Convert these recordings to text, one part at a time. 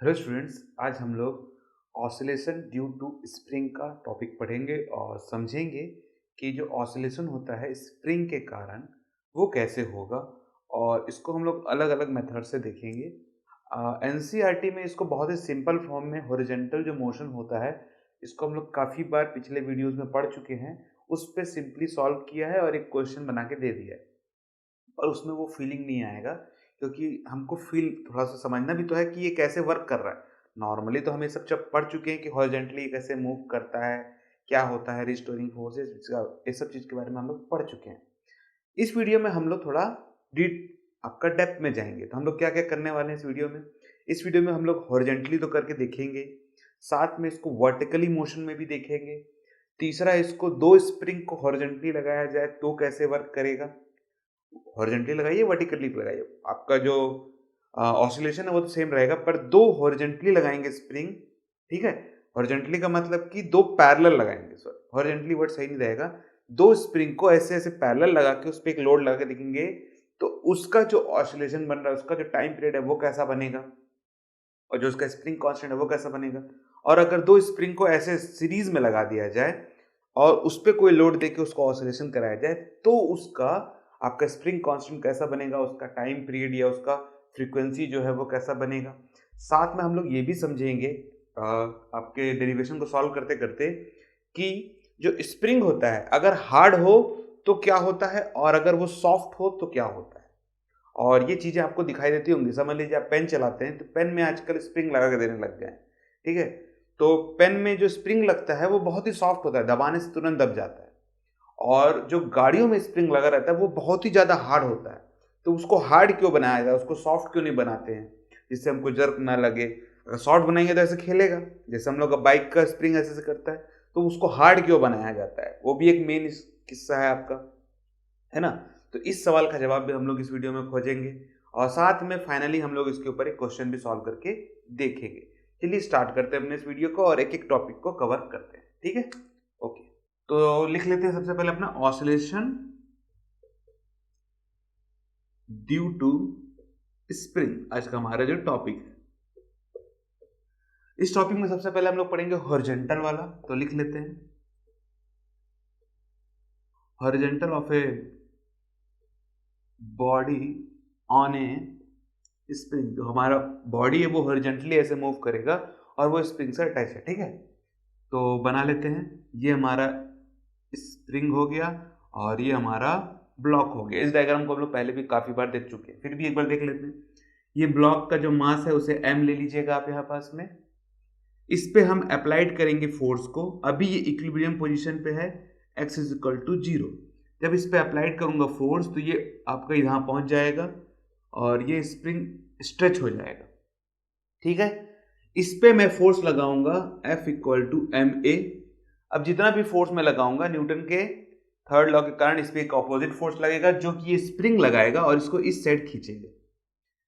Hello students, आज हम लोग ऑसिलेशन ड्यू टू स्प्रिंग का टॉपिक पढ़ेंगे और समझेंगे कि जो ऑसिलेशन होता है स्प्रिंग के कारण वो कैसे होगा। और इसको हम लोग अलग अलग मेथड से देखेंगे। एनसीईआरटी में इसको बहुत ही सिंपल फॉर्म में हॉरिजॉन्टल जो मोशन होता है इसको हम लोग काफ़ी बार पिछले वीडियोस में पढ़ चुके हैं। उस पर सिंपली सॉल्व किया है और एक क्वेश्चन बना के दे दिया है। और उसमें वो फीलिंग नहीं आएगा क्योंकि हमको फील थोड़ा सा समझना भी तो है कि ये कैसे वर्क कर रहा है। नॉर्मली तो हम ये सब जब पढ़ चुके हैं कि हॉरिजॉन्टली कैसे मूव करता है, क्या होता है रिस्टोरिंग फोर्सेस, ये सब चीज़ के बारे में हम लोग पढ़ चुके हैं। इस वीडियो में हम लोग थोड़ा डीप आपका डेप्थ में जाएंगे। तो हम लोग क्या क्या करने वाले हैं इस वीडियो में हम लोग हॉरिजॉन्टली तो करके देखेंगे, साथ में इसको वर्टिकली मोशन में भी देखेंगे। तीसरा, इसको दो स्प्रिंग को हॉरिजॉन्टली लगाया जाए तो कैसे वर्क करेगा। हॉरिजॉन्टली लगाइए, वर्टिकली लगाइए, आपका जो ऑसिलेशन है वो तो सेम रहेगा, पर दो हॉरिजॉन्टली लगाएंगे स्प्रिंग। ठीक है, हॉरिजॉन्टली का मतलब कि दो पैरेलल लगाएंगे। सॉरी, हॉरिजॉन्टली वर्ड सही नहीं रहेगा। दो स्प्रिंग को ऐसे ऐसे पैरेलल लगा के उस पर एक लोड लगा के देखेंगे तो उसका जो ऑसिलेशन बन रहा है, उसका जो टाइम पीरियड है वो कैसा बनेगा, और जो उसका स्प्रिंग कांस्टेंट है वो कैसा बनेगा। और अगर दो स्प्रिंग को ऐसे सीरीज में लगा दिया जाए और उस पर कोई लोड देके उसको ऑसिलेशन कराया जाए तो उसका आपका स्प्रिंग कांस्टेंट कैसा बनेगा, उसका टाइम पीरियड या उसका फ्रीक्वेंसी जो है वो कैसा बनेगा। साथ में हम लोग ये भी समझेंगे आपके डेरिवेशन को सॉल्व करते करते कि जो स्प्रिंग होता है अगर हार्ड हो तो क्या होता है और अगर वो सॉफ्ट हो तो क्या होता है। और ये चीज़ें आपको दिखाई देती होंगी। समझ लीजिए आप पेन चलाते हैं तो पेन में आजकल स्प्रिंग लगा के देने लग गए हैं। ठीक है, तो पेन में जो स्प्रिंग लगता है वो बहुत ही सॉफ्ट होता है, दबाने से तुरंत दब जाता है। और जो गाड़ियों में स्प्रिंग लगा रहता है वो बहुत ही ज़्यादा हार्ड होता है। तो उसको हार्ड क्यों बनाया जाए, उसको सॉफ्ट क्यों नहीं बनाते हैं जिससे हमको जर्क ना लगे। अगर सॉफ्ट बनाएंगे तो ऐसे खेलेगा, जैसे हम लोग का बाइक का स्प्रिंग ऐसे करता है। तो उसको हार्ड क्यों बनाया जाता है, वो भी एक मेन किस्सा है आपका, है ना। तो इस सवाल का जवाब भी हम लोग इस वीडियो में खोजेंगे और साथ में फाइनली हम लोग इसके ऊपर एक क्वेश्चन भी सॉल्व करके देखेंगे। चलिए स्टार्ट करते हैं अपने इस वीडियो को और एक एक टॉपिक को कवर करते हैं। ठीक है, ओके। तो लिख लेते हैं सबसे पहले अपना ऑसिलेशन ड्यू टू स्प्रिंग, आज का हमारा जो टॉपिक है। इस टॉपिक में सबसे पहले हम लोग पढ़ेंगे हॉरिजॉन्टल वाला। तो लिख लेते हैं horizontal of a body on A spring. जो हमारा बॉडी है वो हॉरिजॉन्टली ऐसे मूव करेगा और वो स्प्रिंग से अटैच है। ठीक है, तो बना लेते हैं। ये हमारा स्प्रिंग हो गया और ये हमारा ब्लॉक हो गया। इस डायग्राम को हम लोग पहले भी काफी बार देख चुके हैं, फिर भी एक बार देख लेते हैं। ये ब्लॉक का जो मास है उसे m ले लीजिएगा आप यहाँ पास में। इस पे हम अप्लाइड करेंगे फोर्स को। अभी ये इक्विलिब्रियम पोजीशन पे है, x इज इक्वल टू 0। जब इस पे अप्लाइड करूंगा फोर्स तो ये आपका यहाँ पहुंच जाएगा और ये स्प्रिंग स्ट्रेच हो जाएगा। ठीक है, इस पे मैं फोर्स लगाऊंगा F equal to m a. अब जितना भी फोर्स मैं लगाऊंगा न्यूटन के थर्ड लॉ के कारण इस पे एक ऑपोजिट फोर्स लगेगा जो कि ये स्प्रिंग लगाएगा और इसको इस साइड खींचेगा।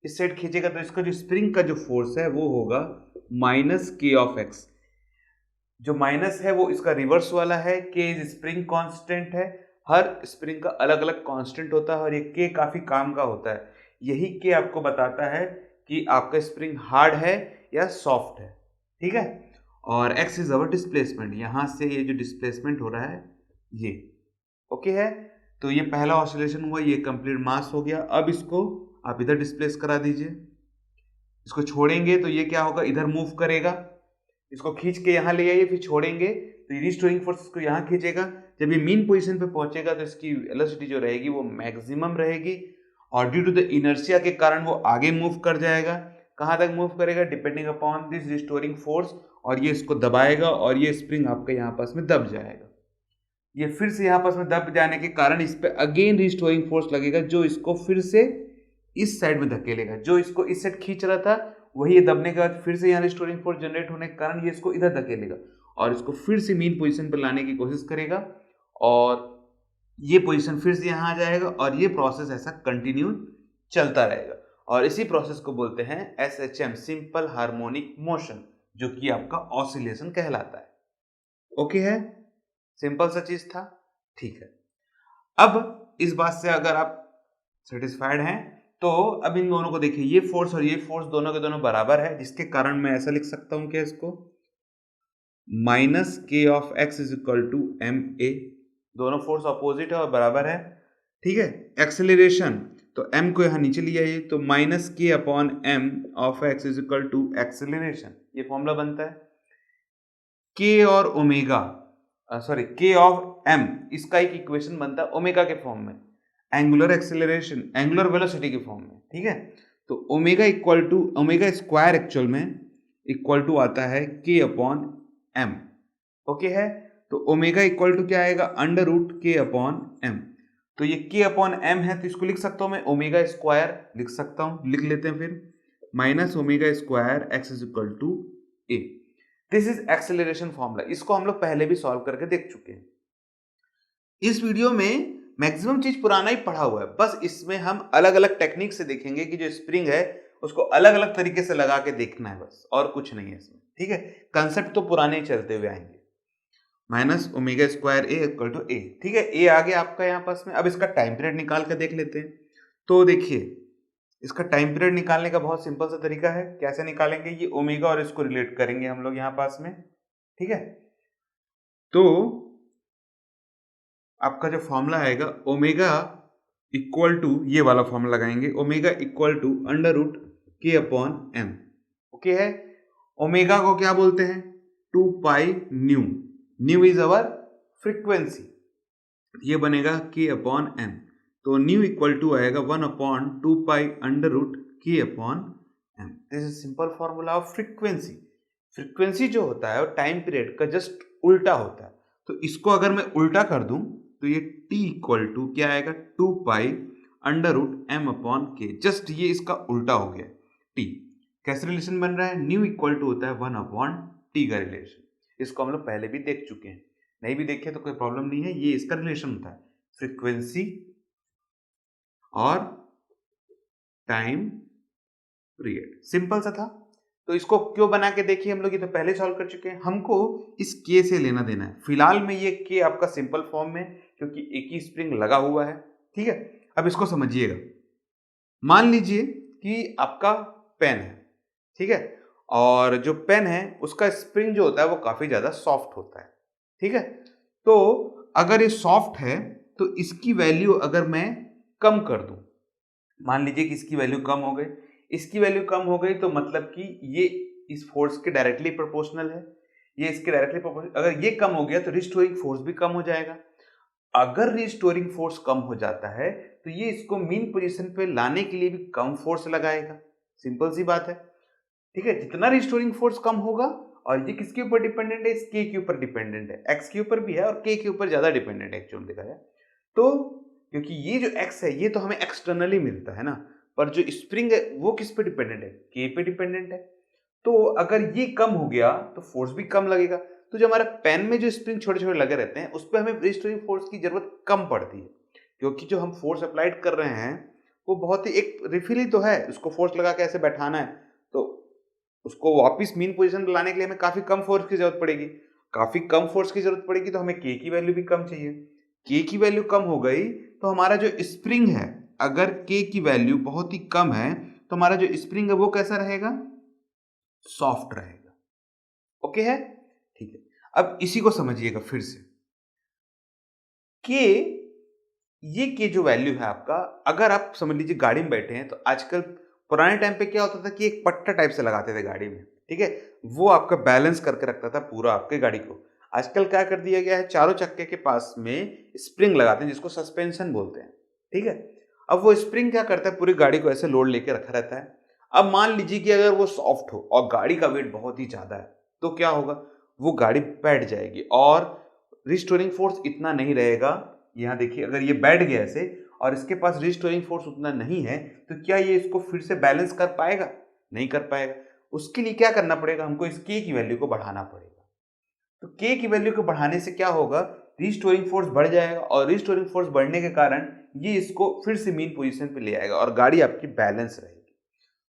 इस साइड खींचेगा तो इसका जो स्प्रिंग का जो फोर्स है वो होगा माइनस के ऑफ एक्स। जो माइनस है वो इसका रिवर्स वाला है, के स्प्रिंग कांस्टेंट है। हर स्प्रिंग का अलग अलग कांस्टेंट होता है और ये के काफी काम का होता है। यही के आपको बताता है कि आपका स्प्रिंग हार्ड है या सॉफ्ट है। ठीक है, और x इज अवर डिस्प्लेसमेंट, यहां से ये जो डिस्प्लेसमेंट हो रहा है ये ओके है। तो ये पहला ऑसिलेशन हुआ, ये कंप्लीट मास हो गया। अब इसको आप इधर डिस्प्लेस करा दीजिए। इसको छोड़ेंगे तो ये क्या होगा, इधर मूव करेगा। इसको खींच के यहाँ ले आइए, फिर छोड़ेंगे तो ये रिस्टोरिंग फोर्स इसको यहाँ खींचेगा। जब ये मीन पोजीशन पे पहुंचेगा तो इसकी वेलोसिटी जो रहेगी वो मैक्सिमम रहेगी और ड्यू टू द इनर्शिया के कारण वो आगे मूव कर जाएगा। कहाँ तक मूव करेगा, depending upon this restoring force. और ये इसको दबाएगा और ये स्प्रिंग आपके यहाँ पास में दब जाएगा। ये फिर से यहाँ पास में दब जाने के कारण इस पे अगेन रिस्टोरिंग फोर्स लगेगा जो इसको फिर से इस साइड में धकेलेगा। जो इसको इस साइड खींच रहा था वही ये दबने के बाद फिर से यहाँ रिस्टोरिंग फोर्स जनरेट होने के कारण ये इसको इधर धकेलेगा और इसको फिर से मीन पोजीशन पर लाने की कोशिश करेगा और ये पोजीशन फिर से यहाँ आ जाएगा और ये प्रोसेस ऐसा कंटिन्यू चलता रहेगा। और इसी प्रोसेस को बोलते हैं SHM, सिंपल हार्मोनिक मोशन, जो कि आपका ऑसिलेशन कहलाता है। ओके है, सिंपल सा चीज था। ठीक है, अब इस बात से अगर आप सेटिस्फाइड हैं तो अब इन दोनों को देखिए, ये फोर्स और ये फोर्स दोनों के दोनों बराबर है, जिसके कारण मैं ऐसा लिख सकता हूं क्या इसको, minus k of x is equal to m a. दोनों फोर्स अपोजिट है और बराबर है, ठीक है। एक्सेलरेशन, तो m को यहां नीचे लिया है, तो minus k upon m of x is equal to acceleration, ये फॉर्मूला बनता है। के और omega, sorry k of m, इसका एक इक्वेशन बनता है ओमेगा के फॉर्म में, एंगुलर एक्सेलरेशन, एंगुलर वेलोसिटी के फॉर्म में, ठीक है। तो omega equal to, omega square actual में इक्वल टू आता है के अपॉन एम, ओके है। तो ओमेगा इक्वल टू क्या आएगा, under root k upon m. तो ये के अपॉन एम है, तो इसको लिख सकता हूं मैं ओमेगा स्क्वायर, लिख सकता हूं, लिख लेते हैं फिर, minus omega square x is equal to a. This is acceleration formula, इसको हम लोग पहले भी सॉल्व करके देख चुके हैं। इस वीडियो में मैक्सिमम चीज पुराना ही पढ़ा हुआ है, बस इसमें हम अलग अलग टेक्निक से देखेंगे कि जो स्प्रिंग है उसको अलग अलग तरीके से लगा के देखना है, बस और कुछ नहीं है इसमें, ठीक है। कंसेप्ट तो पुराने ही चलते हुए आएंगे। Minus omega square A equal to A, ठीक है। ए आ गया आपका यहाँ पास में। अब इसका टाइम पीरियड निकाल कर देख लेते हैं। तो देखिए, इसका टाइम पीरियड निकालने का बहुत सिंपल सा तरीका है। कैसे निकालेंगे, ये ओमेगा और इसको रिलेट करेंगे हम लोग यहाँ पास में, ठीक है। तो आपका जो फॉर्मूला आएगा, ओमेगा इक्वल टू, ये वाला फॉर्मूला लगाएंगे, omega equal to under root k upon m, okay है। ओमेगा को क्या बोलते हैं, 2 pi nu, nu is our frequency, ये बनेगा के अपॉन एम। तो न्यू इक्वल टू आएगा 1 upon 2 pi under root k upon m. This is simple formula of frequency. Frequency जो होता है वो टाइम पीरियड का जस्ट उल्टा होता है। तो इसको अगर मैं उल्टा कर दूं तो ये t इक्वल टू क्या आएगा, 2 pi under root m upon k, just ये इसका उल्टा हो गया। t कैसे रिलेशन बन रहा है, न्यू इक्वल टू होता है 1 अपॉन टी का रिलेशन। इसको हम लोग पहले भी देख चुके हैं, नहीं भी देखे तो कोई प्रॉब्लम नहीं है। ये इसका रिलेशन होता है फ्रीक्वेंसी और टाइम पीरियड, सिंपल सा था। तो इसको क्यों बना के देखिए हम लोग, ये तो पहले सॉल्व कर चुके हैं। हमको इस के से लेना देना है फिलहाल में, ये के आपका सिंपल फॉर्म में, क्योंकि एक ही स्प्रिंग लगा हुआ है, ठीक है। अब इसको समझिएगा। मान लीजिए कि आपका पेन है, ठीक है, और जो पेन है उसका स्प्रिंग जो होता है वो काफी ज्यादा सॉफ्ट होता है, ठीक है। तो अगर ये सॉफ्ट है तो इसकी वैल्यू अगर मैं कम कर दूं, मान लीजिए कि इसकी वैल्यू कम हो गई, इसकी वैल्यू कम हो गई, तो मतलब कि ये इस फोर्स के डायरेक्टली प्रोपोर्शनल है, ये इसके डायरेक्टली प्रोपोर्शनल। अगर ये कम हो गया तो रिस्टोरिंग फोर्स भी कम हो जाएगा। अगर रिस्टोरिंग फोर्स कम हो जाता है तो ये इसको मीन पोजीशन पे लाने के लिए भी कम फोर्स लगाएगा, सिंपल सी बात है, ठीक है। जितना रिस्टोरिंग फोर्स कम होगा, और ये किसके ऊपर डिपेंडेंट है, इस के ऊपर डिपेंडेंट है, एक्स के ऊपर भी है और के ऊपर ज्यादा डिपेंडेंट है एक्चुअली देखा जाए तो। क्योंकि ये जो एक्स है ये तो हमें एक्सटर्नली मिलता है ना, पर जो स्प्रिंग है वो किस पे डिपेंडेंट है, के पे डिपेंडेंट है। तो अगर ये कम हो गया तो फोर्स भी कम लगेगा। तो जो हमारे पेन में जो स्प्रिंग छोटे छोटे लगे रहते हैं उस पर हमें रिस्टोरिंग फोर्स की जरूरत कम पड़ती है, क्योंकि जो हम फोर्स अप्लाइड कर रहे हैं वो बहुत ही एक रिफिल ही तो है, उसको फोर्स लगा के ऐसे बैठाना है, तो उसको वापस मीन पोजीशन पर लाने के लिए हमें काफी कम फोर्स की जरूरत पड़ेगी। काफी कम फोर्स की जरूरत पड़ेगी तो हमें के की वैल्यू भी कम चाहिए। के की वैल्यू कम हो गई तो हमारा जो स्प्रिंग है, अगर के की वैल्यू बहुत ही कम है तो हमारा जो स्प्रिंग है वो कैसा रहेगा, सॉफ्ट रहेगा, ओके है, ठीक है। अब इसी को समझिएगा फिर से, के, ये के जो वैल्यू है आपका, अगर आप समझ लीजिए गाड़ी में बैठे हैं तो आजकल, पुराने टाइम पे क्या होता था कि एक पट्टा टाइप से लगाते थे गाड़ी में, ठीक है, वो आपका बैलेंस करके रखता था पूरा आपके गाड़ी को। आजकल क्या कर दिया गया है, चारों चक्के के पास में स्प्रिंग लगाते हैं जिसको सस्पेंशन बोलते हैं, ठीक है। अब वो स्प्रिंग क्या करता है, पूरी गाड़ी को ऐसे लोड लेके रखा रहता है। अब मान लीजिए कि अगर वो सॉफ्ट हो और गाड़ी का वेट बहुत ही ज्यादा है तो क्या होगा, वो गाड़ी बैठ जाएगी और रिस्टोरिंग फोर्स इतना नहीं रहेगा। यहाँ देखिए, अगर ये बैठ गया ऐसे और इसके पास रिस्टोरिंग फोर्स उतना नहीं है तो क्या ये इसको फिर से बैलेंस कर पाएगा, नहीं कर पाएगा। उसके लिए क्या करना पड़ेगा, हमको इस के की वैल्यू को बढ़ाना पड़ेगा। तो के की वैल्यू को बढ़ाने से क्या होगा, रिस्टोरिंग फोर्स बढ़ जाएगा और रिस्टोरिंग फोर्स बढ़ने के कारण ये इसको फिर से मीन पोजीशन पे ले आएगा और गाड़ी आपकी बैलेंस रहेगी।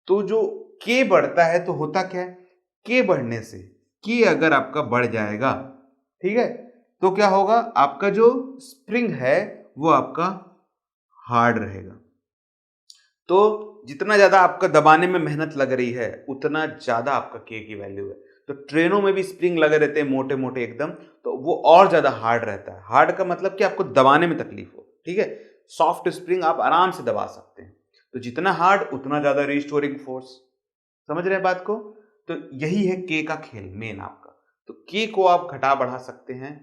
तो जो के बढ़ता है तो होता क्या है, के बढ़ने से, के अगर आपका बढ़ जाएगा, ठीक है, तो क्या होगा, आपका जो स्प्रिंग है वो आपका हार्ड रहेगा। तो जितना ज़्यादा आपका दबाने में मेहनत लग रही है, उतना ज़्यादा आपका के की वैल्यू है। तो ट्रेनों में भी स्प्रिंग लगे रहते हैं मोटे-मोटे एकदम, तो वो और ज़्यादा हार्ड रहता है। हार्ड का मतलब कि आपको दबाने में तकलीफ हो, ठीक है? सॉफ्ट स्प्रिंग आप आराम से दबा सकते हैं। तो जितना हार्ड उतना ज़्यादा रिस्टोरिंग फोर्स। समझ रहे हैं बात को? तो यही है के का खेल मेन आपका। तो के को आप घटा-बढ़ा सकते हैं।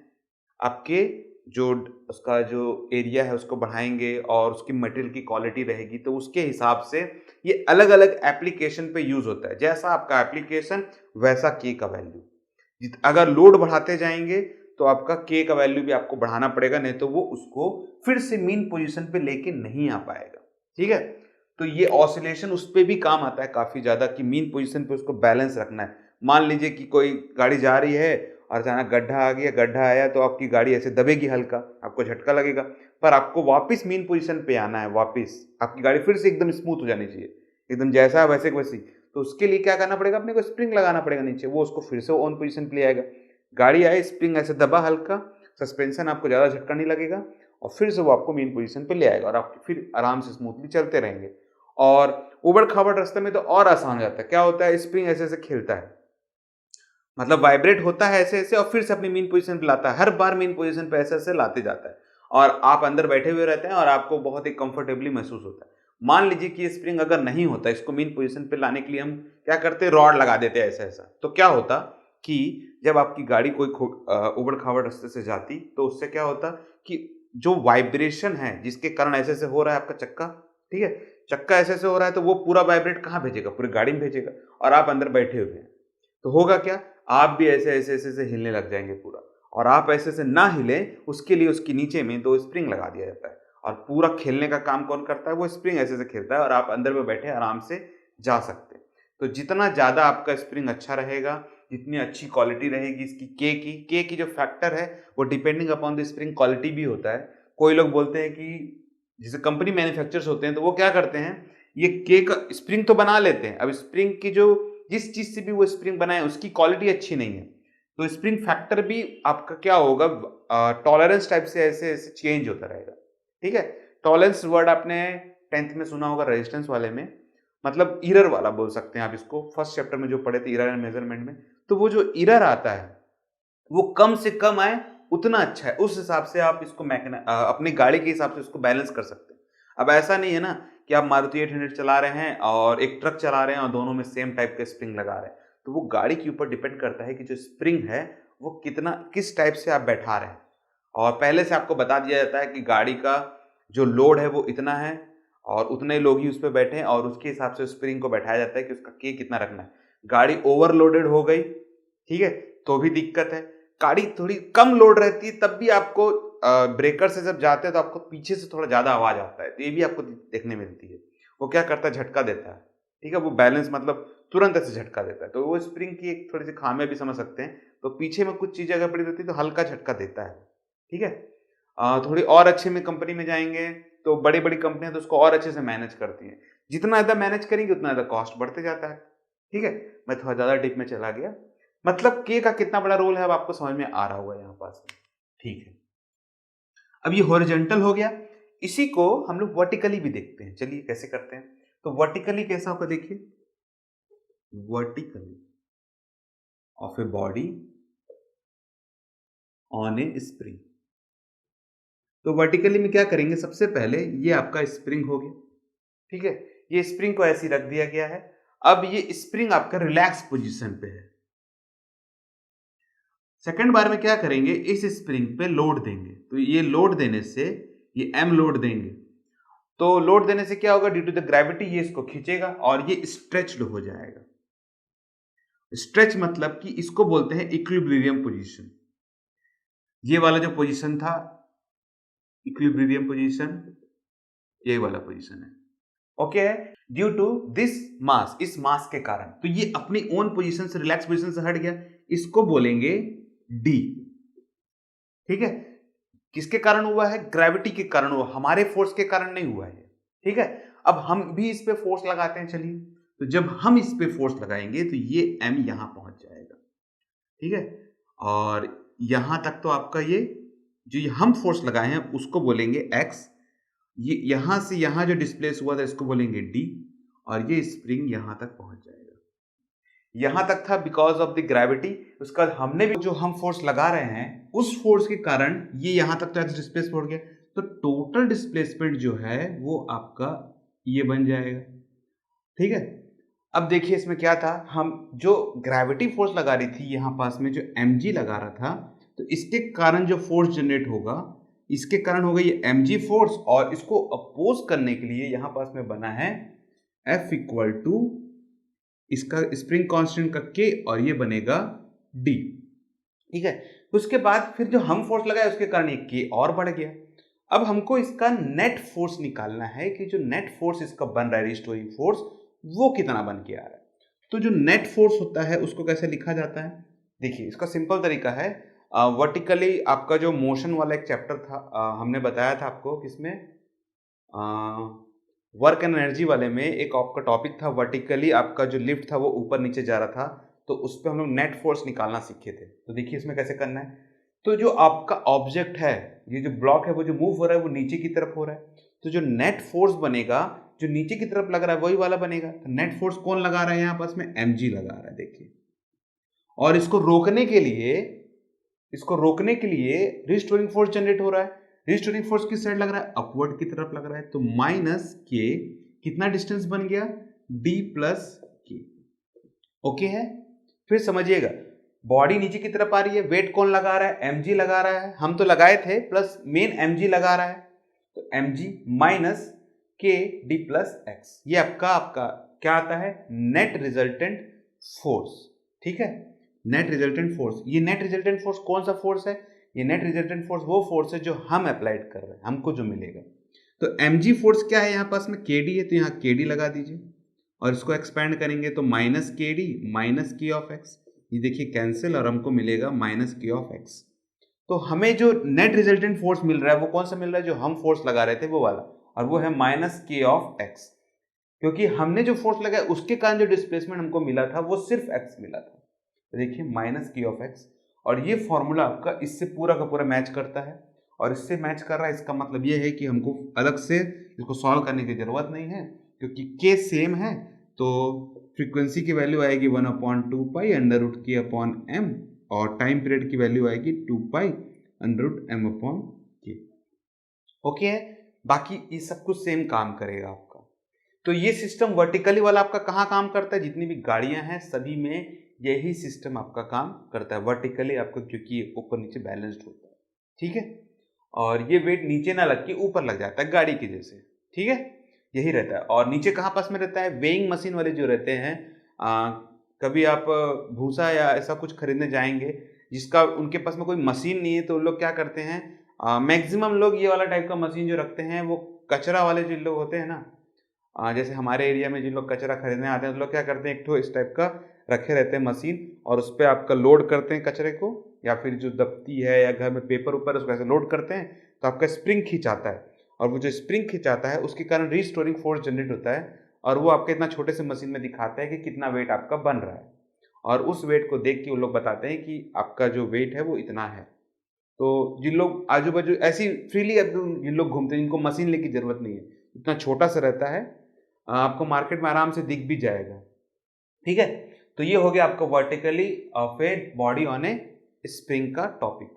आपके जो उसका जो एरिया है उसको बढ़ाएँगे और उसकी मटेरियल की क्वालिटी रहेगी, तो उसके हिसाब से ये अलग-अलग एप्लीकेशन पे यूज़ होता है। जैसा आपका एप्लीकेशन वैसा के का वैल्यू। अगर लोड बढ़ाते जाएँगे तो आपका के का वैल्यू भी आपको बढ़ाना पड़ेगा, नहीं तो वो उसको फिर से मीन पोज़ीशन पे लेके नहीं आ पाएगा। ठीक है? तो ये ऑसिलेशन उस पे भी काम आता है काफ़ी ज़्यादा कि मीन पोज़ीशन पे उसको बैलेंस रखना है। मान लीजिए कि कोई गाड़ी जा रही है और अचानक गड्ढा आ गया, गड्ढा आया तो आपकी गाड़ी ऐसे दबेगी हल्का, आपको झटका लगेगा। पर आपको वापस मीन पोज़ीशन पे आना है वापस। आपकी गाड़ी फिर से एकदम स्मूथ हो जानी चाहिए। एकदम जैसा है वैसे का वैसे ही। तो उसके लिए क्या करना पड़ेगा, अपने को स्प्रिंग लगाना पड़ेगा नीचे, वो उसको फिर से ऑन पोज़ीशन पे ले आएगा। गाड़ी आई, स्प्रिंग ऐसे दबा हल्का, सस्पेंशन आपको ज़्यादा झटका नहीं लगेगा और फिर से वो आपको मेन पोज़ीशन पे ले आएगा और आप फिर आराम से स्मूथली चलते रहेंगे। और ऊबड़-खाबड़ रास्ते में तो और आसान हो जाता है। क्या होता है, स्प्रिंग ऐसे-ऐसे खेलता है। मतलब वाइब्रेट होता है ऐसे-ऐसे और फिर से अपनी मेन पोज़ीशन पे लाता है। हर बार मेन पोज़ीशन पे ऐसे-ऐसे लाते जाता है और आप अंदर बैठे हुए रहते हैं और आपको बहुत ही कंफर्टेबली महसूस होता है। मान लीजिए कि ये स्प्रिंग अगर नहीं होता, इसको मेन पोज़ीशन पे लाने के लिए हम क्या करते, रॉड लगा देते ऐसा-ऐसा। तो क्या होता कि जब आपकी गाड़ी कोई ऊबड़-खाबड़ रास्ते से जाती, तो उससे क्या होता कि जो वाइब्रेशन है, जिसके कारण ऐसे-ऐसे हो रहा है आपका चक्का, ठीक है? चक्का ऐसे-ऐसे हो रहा है, तो वो पूरा वाइब्रेट कहाँ भेजेगा? पूरी गाड़ी में भेजेगा और आप अंदर बैठे हुए हैं। तो होगा क्या? आप भी ऐसे-ऐसे हिलने लग जाएँगे पूरा और आप ऐसे-ऐसे ना हिलें, उसके लिए उसके नीचे में 2 स्प्रिंग लगा दिया जाता है और पूरा खेलने का काम कौन करता है? वो स्प्रिंग ऐसे-ऐसे खेलता है और आप अंदर में बैठे आराम से जा सकते हैं। तो जितना ज़्यादा आपका स्प्रिंग अच्छा रहेगा, जितनी अच्छी क्वालिटी रहेगी इसकी के की जो फैक्टर है, वो depending upon the spring quality भी होता है। कोई लोग बोलते हैं कि जैसे कंपनी मैन्युफैक्चरर्स होते हैं, तो वो क्या करते हैं, ये के का स्प्रिंग तो बना लेते हैं। अब स्प्रिंग की जो जिस चीज़ से भी वो स्प्रिंग बनाए उसकी क्वालिटी अच्छी नहीं है। तो स्प्रिंग फैक्टर भी आपका क्या होगा, टॉलरेंस टाइप से ऐसे-ऐसे चेंज होता रहेगा। ठीक है? टॉलरेंस वर्ड आपने 10th में सुना होगा रेजिस्टेंस वाले में, मतलब एरर वाला बोल सकते हैं आप इसको। फर्स्ट चैप्टर में जो पढ़े थे एरर एंड मेजरमेंट में, तो वो जो एरर आता है वो कम से कम आए उतना अच्छा है। उस हिसाब से आप इसको अपनी गाड़ी के हिसाब से उसको बैलेंस कर सकते हैं। अब ऐसा नहीं है ना कि आप मारुति 800 चला रहे हैं और एक ट्रक चला रहे हैं और दोनों में सेम टाइप का स्प्रिंग लगा रहे हैं। तो वो गाड़ी के ऊपर डिपेंड करता है कि जो स्प्रिंग है वो कितना किस टाइप से आप बैठा रहे हैं। और पहले से आपको बता दिया जाता है कि गाड़ी का जो लोड है वो इतना है और उतने लोग ही उस पे बैठे हैं और उसके हिसाब से स्प्रिंग को बैठाया जाता है कि उसका के कितना रखना है। गाड़ी ओवरलोडेड हो गई, ठीक है? तो भी दिक्कत है। गाड़ी थोड़ी कम लोड रहती है तब भी आपको ब्रेकर से जब जाते हैं तो आपको पीछे से थोड़ा ज़्यादा आवाज़ आता है। तो ये भी आपको देखने मिलती है। वो क्या करता है, झटका देता है। ठीक है? वो बैलेंस मतलब तुरंत ऐसे झटका देता है। तो वो स्प्रिंग की एक थोड़ी-सी खामियाँ भी समझ सकते हैं। तो पीछे में कुछ चीज़ें अगर पड़ी रहती है तो हल्का झटका देता है। ठीक है? थोड़ी और अच्छे में कंपनी में जाएँगे तो बड़ी-बड़ी कंपनियाँ तो उसको और अच्छे से मैनेज करती हैं। जितना ज़्यादा मैनेज करेंगी उतना ज़्यादा कॉस्ट बढ़ते जाता है। ठीक है? मैं थोड़ा ज़्यादा डीप में चला गया। मतलब के का कितना बड़ा रोल है अब आपको समझ में आ रहा होगा यहाँ पास में। ठीक है। अब ये हॉरिजॉन्टल हो गया। इसी को हम लोग वर्टिकली भी देखते हैं। चलिए कैसे करते हैं? तो वर्टिकली कैसा होगा देखिए। Vertically of a body on A spring. तो वर्टिकली में क्या करेंगे, सबसे पहले ये आपका स्प्रिंग हो गया। ठीक है? ये स्प्रिंग को ऐसे ही रख दिया गया है। अब ये स्प्रिंग आपका रिलैक्स पोजीशन पे है। सेकंड बार में क्या करेंगे, इस स्प्रिंग पे लोड देंगे। तो ये लोड देने से ये एम लोड देंगे। तो लोड देने से क्या होगा, ड्यू टू द ग्रेविटी ये इसको खींचेगा और ये स्ट्रेच्ड हो जाएगा। स्ट्रेच मतलब कि इसको बोलते हैं इक्विलिब्रियम पोजीशन। ये वाला जो पोजीशन था इक्विलिब्रियम पोजीशन, ये वाला पोजीशन है। ओके है, ड्यू टू दिस मास, इस मास के कारण तो ये अपनी ओन पोजीशन से, रिलैक्स पोजीशन से हट गया। इसको बोलेंगे डी। ठीक है? किसके कारण हुआ है? ग्रेविटी के कारण हुआ, हमारे फोर्स के कारण नहीं हुआ है। ठीक है? अब हम भी इस पे फोर्स लगाते हैं। चलिए, तो जब हम इस पे फोर्स लगाएंगे तो ये एम यहां पहुंच जाएगा। ठीक है? और यहां तक तो आपका ये जो हम फोर्स लगाए हैं उसको बोलेंगे एक्स। ये यहाँ से यहाँ जो डिस्प्लेस हुआ था इसको बोलेंगे डी, और ये स्प्रिंग यहाँ तक पहुंच जाएगा। यहाँ तक था बिकॉज ऑफ द ग्रेविटी। उसका हमने भी जो हम फोर्स लगा रहे हैं उस फोर्स के कारण ये यहाँ तक तो डिस्प्लेस हो गया, तो टोटल डिस्प्लेसमेंट जो है वो आपका ये बन जाएगा। ठीक है, अब देखिए इसमें क्या था, हम जो ग्रेविटी फोर्स लगा रही थी यहाँ पास में जो mg लगा रहा था, तो इसके कारण जो फोर्स जनरेट होगा इसके कारण होगा ये mg फोर्स, और इसको अपोज करने के लिए यहाँ पास में बना है F इक्वल टू इसका स्प्रिंग कांस्टेंट का K और ये बनेगा D। ठीक है, उसके बाद फिर जो हम फोर्स लगाए उसके कारण ये K और बढ़ गया। अब हमको इसका नेट फोर्स निकालना है कि जो नेट फोर्स इसका बन रहा है रिस्टोरिंग फोर्स वो कितना बन के आ रहा है। तो जो नेट फोर्स होता है उसको कैसे लिखा जाता है, देखिए इसका सिंपल तरीका है। वर्टिकली आपका जो मोशन वाला एक चैप्टर था, हमने बताया था आपको किसमें, वर्क एंड एनर्जी वाले में एक आपका टॉपिक था वर्टिकली आपका जो लिफ्ट था वो ऊपर नीचे जा रहा था, तो उस पर हम लोग नेट फोर्स निकालना सीखे थे। तो देखिए इसमें कैसे करना है, तो जो आपका ऑब्जेक्ट है ये जो ब्लॉक है वो जो मूव हो रहा है वो नीचे की तरफ हो रहा है, तो जो नेट फोर्स बनेगा जो नीचे की तरफ लग रहा है वही वाला बनेगा। तो नेट फोर्स कौन लगा रहा है यहाँ पास में, mg लगा रहा है देखिए। और इसको रोकने के लिए रिस्टोरिंग फोर्स जनरेट हो रहा है। रिस्टोरिंग फोर्स किस साइड लग रहा है, अपवर्ड की तरफ लग रहा है, तो माइनस के कितना डिस्टेंस बन गया, d प्लस के। ओके है, फिर समझिएगा बॉडी नीचे की तरफ आ रही है, वेट कौन लगा रहा है, mg लगा रहा है, हम तो लगाए थे, प्लस मेन mg लगा रहा है, तो mg माइनस के डी प्लस एक्स, ये आपका क्या आता है, नेट रिजल्टेंट फोर्स। ठीक है, नेट रिजल्टेंट फोर्स, ये नेट रिजल्टेंट फोर्स कौन सा फोर्स है, ये नेट रिजल्टेंट फोर्स वो फोर्स है जो हम अप्लाइड कर रहे हैं, हमको जो मिलेगा। तो mg फोर्स क्या है, यहाँ पास में kd है, तो यहाँ kd लगा दीजिए, और इसको एक्सपेंड करेंगे तो माइनस के D minus k of x, ये देखिए कैंसिल, और हमको मिलेगा माइनस के ऑफ एक्स। तो हमें जो नेट रिजल्टेंट फोर्स मिल रहा है वो कौन सा मिल रहा है, जो हम फोर्स लगा रहे थे वो वाला, और वो है माइनस के ऑफ एक्स, क्योंकि हमने जो फोर्स लगाया उसके कारण जो डिस्प्लेसमेंट हमको मिला था वो सिर्फ एक्स मिला था। तो देखिए माइनस के ऑफ एक्स, और ये फॉर्मूला आपका इससे पूरा का पूरा मैच करता है, और इससे मैच कर रहा है, इसका मतलब ये है कि हमको अलग से इसको सॉल्व करने की जरूरत नहीं है, क्योंकि के सेम है। तो फ्रीक्वेंसी की वैल्यू आएगी 1/2 pi under root k upon m, और टाइम पीरियड की वैल्यू आएगी 2 pi under root m upon k. Okay है, बाकी ये सब कुछ सेम काम करेगा आपका। तो ये सिस्टम वर्टिकली वाला आपका कहाँ काम करता है, जितनी भी गाड़ियां हैं सभी में यही सिस्टम आपका काम करता है वर्टिकली आपका, क्योंकि ऊपर नीचे बैलेंस्ड होता है। ठीक है, और ये वेट नीचे ना लग के ऊपर लग जाता है गाड़ी की जैसे। ठीक है, यही रहता है। और नीचे कहाँ पास में रहता है, वेइंग मशीन वाले जो रहते हैं, कभी आप भूसा या ऐसा कुछ खरीदने जाएंगे जिसका उनके पास में कोई मशीन नहीं है, तो लोग क्या करते हैं, मैक्सिमम लोग ये वाला टाइप का मशीन जो रखते हैं, वो कचरा वाले जो लोग होते हैं ना, जैसे हमारे एरिया में जिन लोग कचरा खरीदने आते हैं तो लोग क्या करते हैं, एक ठो इस टाइप का रखे रहते हैं मशीन, और उस पर आपका लोड करते हैं कचरे को, या फिर जो दफ्ती है या घर में पेपर ऊपर उसको ऐसे लोड करते हैं, तो आपका स्प्रिंग खिंचाता है, और वो जो स्प्रिंग खिंचाता है उसके कारण रीस्टोरिंग फोर्स जनरेट होता है, और वो आपके इतना छोटे से मशीन में दिखाता है कि कितना वेट आपका बन रहा है, और उस वेट को देख के वो लोग बताते हैं कि आपका जो वेट है वो इतना है। तो जिन लोग आजू बाजू ऐसी फ्रीली जिन लोग घूमते हैं, जिनको मशीन लेने की जरूरत नहीं है, इतना छोटा सा रहता है, आपको मार्केट में आराम से दिख भी जाएगा। ठीक है, तो ये हो गया आपका vertically of a body on A spring का टॉपिक।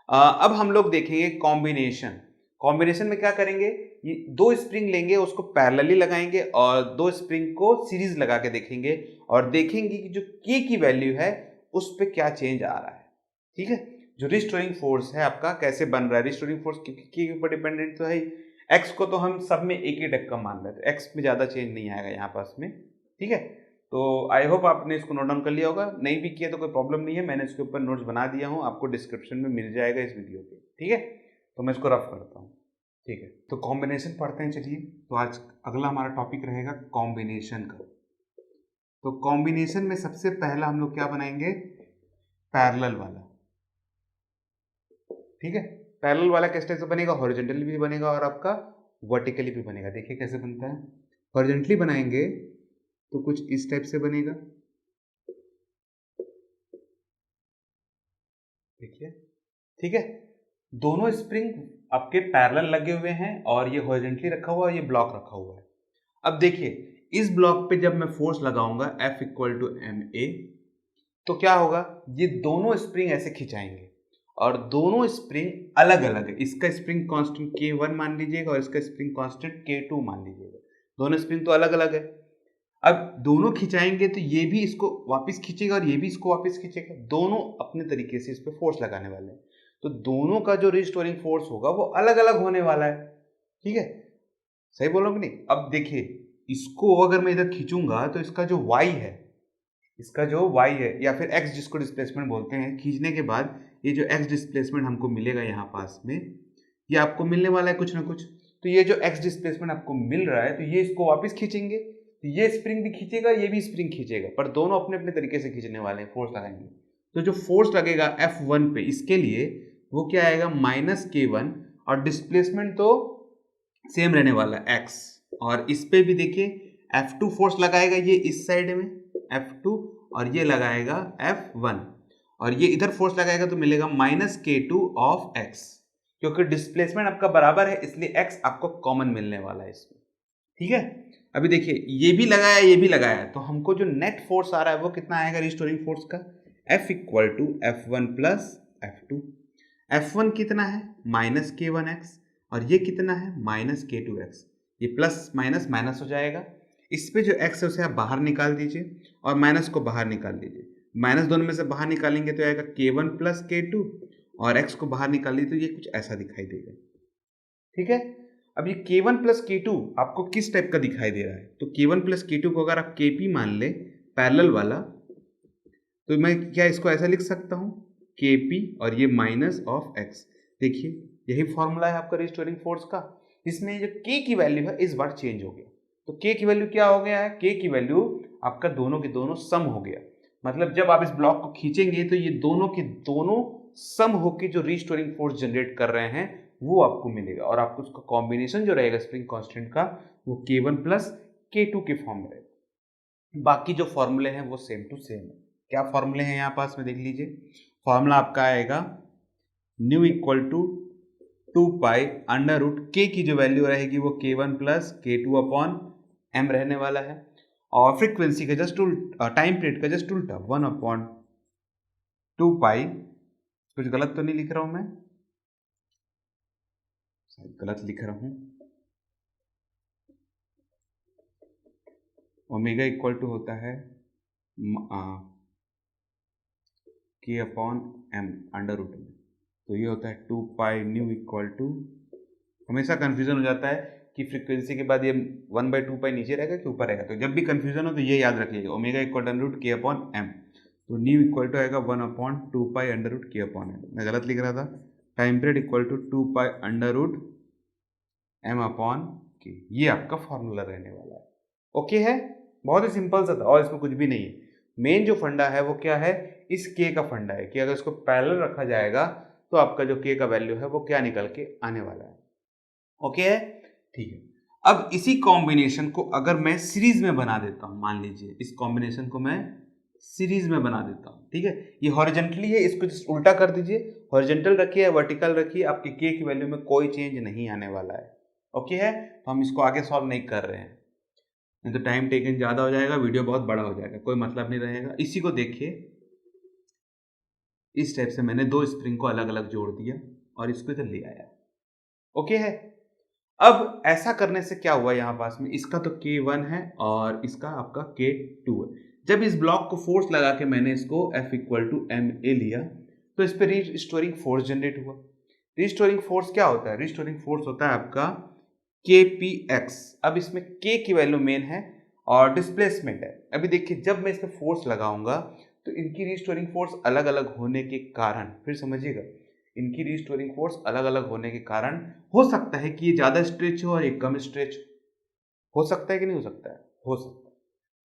अब हम लोग देखेंगे कॉम्बिनेशन। कॉम्बिनेशन में क्या करेंगे, ये दो स्प्रिंग लेंगे उसको पैरेलली लगाएंगे, और दो स्प्रिंग को सीरीज लगा के देखेंगे, और देखेंगे कि जो के की वैल्यू है उस पर क्या चेंज आ रहा है। ठीक है, जो रिस्टोरिंग फोर्स है आपका कैसे बन रहा है, रिस्टोरिंग फोर्स के ऊपर डिपेंडेंट तो है ही। एक्स को तो हम सब में एक ही टाइप का मान रहे थे, एक्स में ज़्यादा चेंज नहीं आएगा यहाँ पास में। ठीक है, तो आई होप आपने इसको नोट डाउन कर लिया होगा, नहीं भी किया तो कोई प्रॉब्लम नहीं है, मैंने इसके ऊपर नोट्स बना दिया हूँ, आपको डिस्क्रिप्शन में मिल जाएगा इस वीडियो के। ठीक है, तो मैं इसको रफ करता हूँ। ठीक है, तो कॉम्बिनेशन पढ़ते हैं चलिए। तो आज अगला हमारा टॉपिक रहेगा कॉम्बिनेशन का। तो कॉम्बिनेशन में सबसे पहला हम लोग क्या बनाएंगे, पैरेलल वाला। ठीक है, पैरेलल वाला किस टाइप से बनेगा, हॉरिजॉन्टली भी बनेगा और आपका वर्टिकली भी बनेगा। देखिए कैसे बनता है, हॉरिजॉन्टली बनाएंगे तो कुछ इस टाइप से बनेगा, देखिए। ठीक है, दोनों स्प्रिंग आपके पैरेलल लगे हुए हैं और ये हॉरिजॉन्टली रखा हुआ है, ये ब्लॉक रखा हुआ है। अब देखिए इस ब्लॉक पे जब मैं फोर्स लगाऊंगा F equal to m a, तो क्या होगा, ये दोनों स्प्रिंग ऐसे खिंचाएंगे और दोनों स्प्रिंग अलग अलग है। इसका स्प्रिंग कांस्टेंट K1 मान लीजिएगा और इसका स्प्रिंग कांस्टेंट K2 मान लीजिएगा। दोनों स्प्रिंग तो अलग अलग है। अब दोनों खिंचाएंगे तो ये भी इसको वापस खींचेगा और ये भी इसको वापस खींचेगा। दोनों अपने तरीके से इस पर फोर्स लगाने वाले हैं, तो दोनों का जो रिस्टोरिंग फोर्स होगा वो अलग अलग होने वाला है। ठीक है, सही बोल रहा हूं कि नहीं? अब देखिए इसको अगर मैं इधर खींचूंगा तो इसका जो y है, इसका जो y है या फिर x जिसको डिस्प्लेसमेंट बोलते हैं, खींचने के बाद ये जो x डिस्प्लेसमेंट हमको मिलेगा यहाँ पास में, ये आपको मिलने वाला है कुछ ना कुछ। तो ये जो x डिस्प्लेसमेंट आपको मिल रहा है, तो ये इसको वापस खींचेंगे, तो ये स्प्रिंग भी खींचेगा, ये भी स्प्रिंग खींचेगा, पर दोनों अपने अपने तरीके से खींचने वाले हैं, फोर्स लगाएंगे। तो जो फोर्स लगेगा F1 पे, इसके लिए वो क्या आएगा, -K1, और डिस्प्लेसमेंट तो सेम रहने वाला है x। और इस पे भी देखिए F2 फोर्स लगाएगा ये इस साइड में F2, और ये लगाएगा F1, और ये इधर फोर्स लगाएगा तो मिलेगा -K2 ऑफ x। क्योंकि डिस्प्लेसमेंट आपका बराबर है इसलिए x आपको कॉमन मिलने वाला है इसमें। ठीक है, अभी देखिए ये भी लगाया ये भी लगाया, तो हमको जो नेट फोर्स आ रहा है वो कितना आएगा रिस्टोरिंग फोर्स का, F equal to F1 plus F2। F1 कितना है -K1x, और ये कितना है -K2x। ये प्लस माइनस माइनस हो जाएगा, इस पे जो x है उसे आप बाहर निकाल दीजिए और माइनस को बाहर निकाल दीजिए। माइनस दोनों में से बाहर निकालेंगे तो आएगा K1 प्लस K2, और x को बाहर निकाल लीजिए तो ये कुछ ऐसा दिखाई देगा। ठीक है, अब ये K1 प्लस K2 आपको किस टाइप का दिखाई दे रहा है, तो K1 प्लस K2 को अगर आप KP मान ले पैरेलल वाला, तो मैं क्या इसको ऐसा लिख सकता हूँ KP और ये माइनस ऑफ x। देखिए यही फॉर्मूला है आपका रिस्टोरिंग फोर्स का, इसमें जो K की वैल्यू है इस बार चेंज हो गया। तो K की वैल्यू क्या हो गया है, K की वैल्यू आपका दोनों के दोनों सम हो गया। मतलब जब आप इस ब्लॉक को खींचेंगे तो ये दोनों के दोनों सम होके जो रिस्टोरिंग फोर्स जनरेट कर रहे हैं वो आपको मिलेगा, और आपको उसका कॉम्बिनेशन जो रहेगा स्प्रिंग कांस्टेंट का वो K1 प्लस K2 के फॉर्म में रहेगा। बाकी जो फॉर्मूले हैं वो सेम टू सेम है। क्या फॉर्मूले हैं यहाँ पास में देख लीजिए, फॉर्मूला आपका आएगा nu equal to 2 pi under root k की जो वैल्यू रहेगी वो K1 plus K2 upon m रहने वाला है, और फ्रीक्वेंसी का जस्ट टाइम पीरियड का जस्ट उल्टा 1 अपॉन 2 पाई। कुछ गलत तो नहीं लिख रहा हूं मैं, शायद गलत लिख रहा हूं। ओमेगा इक्वल टू होता है K upon m under root में, तो ये होता है 2 पाई न्यू इक्वल टू, हमेशा कंफ्यूजन हो जाता है कि फ्रीक्वेंसी के बाद ये 1/2 पाई नीचे रहेगा कि ऊपर रहेगा, तो जब भी कंफ्यूजन हो तो ये याद रखिएगा omega equal under root K upon m। तो न्यू इक्वल टू आएगा 1 upon 2 pi under root K upon m, मैं गलत लिख रहा था। Time period equal to 2 pi under root m upon K, ये आपका फॉर्मूला रहने वाला है। ओके है, बहुत ही सिंपल सा था और इसमें कुछ भी नहीं है। मेन जो फंडा है वो क्या है, इस K का फंडा है कि अगर इसको पैरेलल रखा जाएगा तो आपका जो K का वैल्यू है वो क्या निकल के आने वाला है। ओके है, ठीक है। अब इसी कॉम्बिनेशन को अगर मैं सीरीज में बना देता हूं, मान लीजिए इस कॉम्बिनेशन को मैं सीरीज में बना देता हूं, ठीक है, ये हॉरिजॉन्टली है, इसको जस्ट उल्टा कर दीजिए, हॉरिजॉन्टल रखिए वर्टिकल रखिए, आपके K की वैल्यू में कोई चेंज नहीं आने वाला है। ओके है, तो हम इसको आगे सॉल्व नहीं कर रहे हैं, नहीं तो टाइम टेकन ज़्यादा हो जाएगा, वीडियो बहुत बड़ा हो जाएगा, कोई मतलब नहीं रहेगा। इसी को देखिए, इस टाइप से मैंने दो स्प्रिंग को अलग अलग जोड़ दिया और इसको इधर ले आया। ओके है, अब ऐसा करने से क्या हुआ, यहाँ पास में इसका तो K1 है और इसका आपका K2 है। जब इस ब्लॉक को फोर्स लगा के मैंने इसको F equal to m a लिया तो इस पर रिस्टोरिंग फोर्स जनरेट हुआ। रिस्टोरिंग फोर्स क्या होता है, रिस्टोरिंग फोर्स होता है आपका KPX। अब इसमें K की वैल्यू मेन है और डिस्प्लेसमेंट है। अभी देखिए जब मैं इसमें फोर्स लगाऊंगा तो इनकी रिस्टोरिंग फोर्स अलग अलग होने के कारण, फिर समझिएगा, इनकी रिस्टोरिंग फोर्स अलग अलग होने के कारण हो सकता है कि ये ज़्यादा स्ट्रेच हो और ये कम स्ट्रेच हो सकता है कि नहीं हो सकता है, हो सकता है।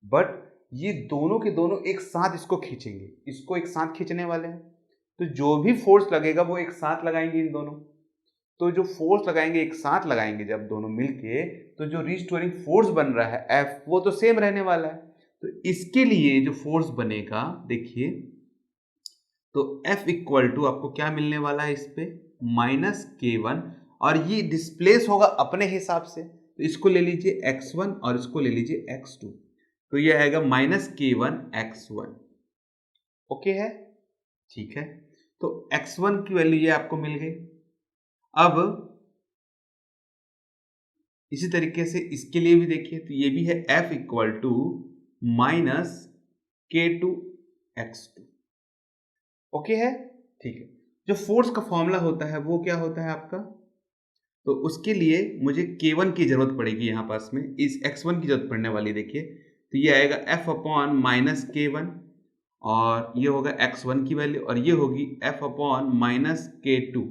बट ये दोनों के दोनों एक साथ इसको खींचेंगे, इसको एक साथ खींचने वाले हैं, तो जो भी फोर्स लगेगा वो एक साथ लगाएंगे इन दोनों। तो जो फोर्स लगाएंगे एक साथ लगाएंगे जब दोनों मिलके, तो जो रिस्टोरिंग फोर्स बन रहा है F वो तो सेम रहने वाला है। तो इसके लिए जो फोर्स बनेगा देखिए, तो F इक्वल टू आपको क्या मिलने वाला है इस पे -K1, और ये डिस्प्लेस होगा अपने हिसाब से, तो इसको ले लीजिए x1 और इसको ले लीजिए x2, तो ये आएगा -k1 x1। ओके है, ठीक है। तो x1 की वैल्यू ये आपको मिल गई। अब इसी तरीके से इसके लिए भी देखिए, तो ये भी है F equal to -k2 x2। Okay है, ठीक है। जो फोर्स का फॉर्मूला होता है वो क्या होता है आपका, तो उसके लिए मुझे k1 की जरूरत पड़ेगी, यहाँ पास में इस x1 की जरूरत पड़ने वाली। देखिए तो ये आएगा F अपॉन -k1 और ये होगा x1 की वैल्यू, और ये होगी F अपॉन -k2,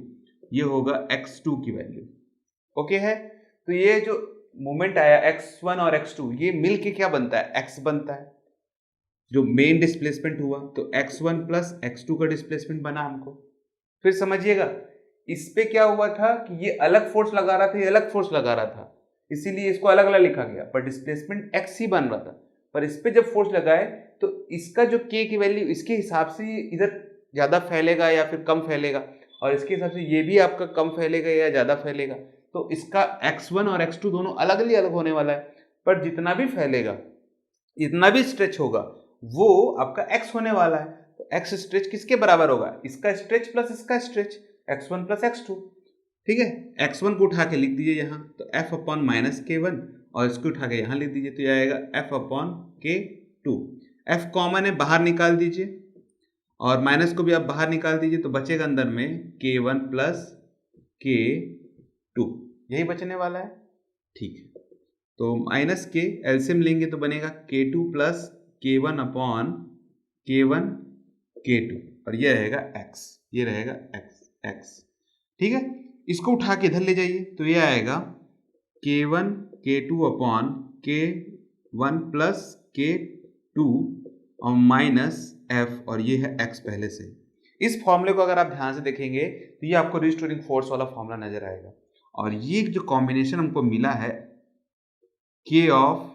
ये होगा x2 की वैल्यू। ओके है, तो ये जो मोमेंट आया x1 और x2 ये मिल के क्या बनता है, x बनता है, जो मेन डिस्प्लेसमेंट हुआ, तो x1 प्लस x2 का डिस्प्लेसमेंट बना हमको। फिर समझिएगा इस पे क्या हुआ था कि ये अलग फोर्स लगा रहा था, ये अलग फोर्स लगा रहा था, इसीलिए इसको अलग अलग लिखा गया, पर डिस्प्लेसमेंट x ही बन रहा था। पर इस पे जब फोर्स लगाए तो इसका जो k की वैल्यू इसके हिसाब से इधर ज्यादा फैलेगा या फिर कम फैलेगा, और इसके हिसाब से ये भी आपका कम फैलेगा या ज्यादा फैलेगा। तो इसका x1 और x2 दोनों अलग होने वाला है, पर जितना भी फैलेगा, जितना भी स्ट्रेच होगा, वो आपका x होने वाला है। तो x स्ट्रेच किसके बराबर होगा, इसका स्ट्रेच प्लस इसका स्ट्रेच, x1 प्लस x2। ठीक है, x1 को उठा के लिख दीजिए यहाँ, तो f अपॉन -k1 और इसको उठा के यहाँ लिख दीजिए, तो ये आएगा f upon k2। f common है, बाहर निकाल दीजिए, और माइनस को भी आप बाहर निकाल दीजिए, तो बचेगा अंदर में k1 प्लस k2, यही बचने वाला है। ठीक है, तो माइनस के एलसीएम लेंगे तो बनेगा k2 plus k1 upon k1 k2, और ये रहेगा x, ये रहेगा x। ठीक है, इसको उठा के इधर ले जाइए, तो ये आएगा k1 k2 upon k1 plus k2 और माइनस f, और ये है x पहले से। इस फॉर्मूले को अगर आप ध्यान से देखेंगे तो ये आपको रिस्टोरिंग फोर्स वाला फॉर्मूला नजर आएगा, और ये जो कॉम्बिनेशन हमको मिला है k ऑफ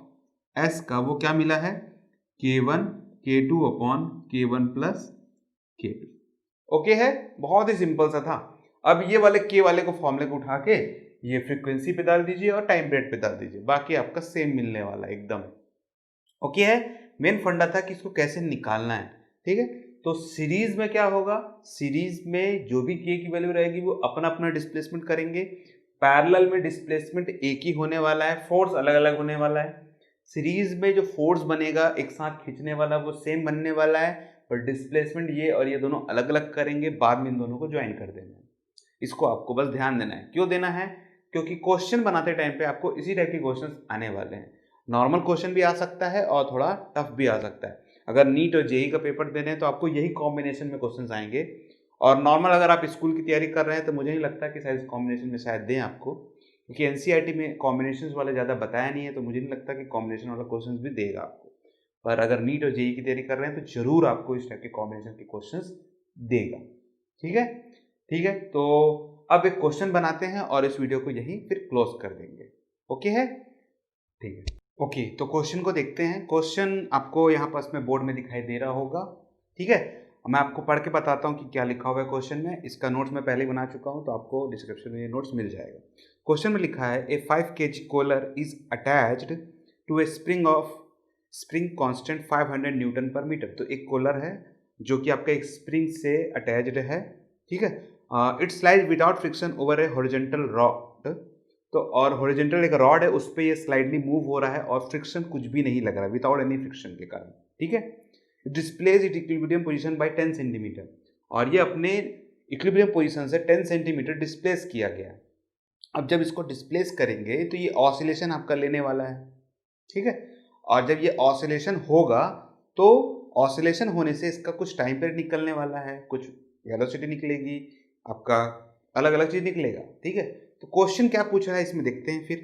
s का, वो क्या मिला है, k1 k2 upon k1 plus k2। Okay है, बहुत ही सिंपल सा था। अब ये वाले k वाले को फॉर्मूले को उठा के ये फ्रीक्वेंसी पे डाल दीजिए और टाइम पीरियड पे डाल दीजिए, बाकी आपका सेम मिलने वाला है एकदम। ओके है, मेन फंडा था कि इसको कैसे निकालना है। ठीक है, तो सीरीज में क्या होगा, सीरीज में जो भी k की वैल्यू रहेगी वो अपना अपना डिस्प्लेसमेंट करेंगे, पैरेलल में डिस्प्लेसमेंट एक ही होने वाला है, फोर्स अलग अलग होने वाला है। सीरीज में जो फोर्स बनेगा एक साथ खींचने वाला वो सेम बनने वाला है, पर डिस्प्लेसमेंट ये और ये दोनों अलग अलग करेंगे, बाद में इन दोनों को ज्वाइन कर देना है। इसको आपको बस ध्यान देना है। क्यों देना है, क्योंकि क्वेश्चन बनाते टाइम पे आपको इसी टाइप के क्वेश्चन आने वाले हैं। नॉर्मल क्वेश्चन भी आ सकता है और थोड़ा टफ भी आ सकता है। अगर नीट और जेई का पेपर दे रहे हैं तो आपको यही कॉम्बिनेशन में क्वेश्चंस आएंगे, और नॉर्मल अगर आप स्कूल की तैयारी कर रहे हैं तो मुझे नहीं लगता कि शायद कॉम्बिनेशन में शायद दें आपको, क्योंकि एनसीईआरटी में कॉम्बिनेशन वाले ज़्यादा बताया नहीं है, तो मुझे नहीं लगता कि कॉम्बिनेशन वाला क्वेश्चन भी देगा आपको। पर अगर नीट और जेई की तैयारी कर रहे हैं तो जरूर आपको इस टाइप के कॉम्बिनेशन के क्वेश्चंस देगा। ठीक है, ठीक है, तो अब एक क्वेश्चन बनाते हैं और इस वीडियो को यहीं फिर क्लोज कर देंगे। ओके है, ठीक है। ओके, तो क्वेश्चन को देखते हैं। क्वेश्चन आपको यहाँ पास में बोर्ड में दिखाई दे रहा होगा। ठीक है, मैं आपको पढ़ के बताता हूँ कि क्या लिखा हुआ है क्वेश्चन में। इसका नोट्स मैं पहले ही बना चुका हूँ, तो आपको डिस्क्रिप्शन में ये नोट्स मिल जाएगा। क्वेश्चन में लिखा है a 5 kg cooler is attached to a spring constant 500 newton per metre. तो एक कूलर है जो कि आपका एक स्प्रिंग से अटैच्ड है। ठीक है, it slide without friction over A horizontal rod. तो और हॉरिजॉन्टल एक रॉड है, उस पर ये स्लाइडली मूव हो रहा है और फ्रिक्शन कुछ भी नहीं लग रहा है, विदाउट एनी फ्रिक्शन के कारण। ठीक है, displays it equilibrium position by 10 centimetre, और ये अपने इक्विलिब्रियम पोजीशन से 10 सेंटीमीटर डिस्प्लेस किया गया है। अब जब इसको डिस्प्लेस करेंगे तो ये ऑसिलेशन आपका लेने वाला है। ठीक है, और जब ये ऑसिलेशन होगा तो ऑसिलेशन होने से इसका कुछ टाइम पीरियड निकलने वाला है, कुछ वेलोसिटी निकलेगी, आपका अलग अलग चीज निकलेगा। ठीक है, तो क्वेश्चन क्या पूछ रहा है इसमें देखते हैं फिर।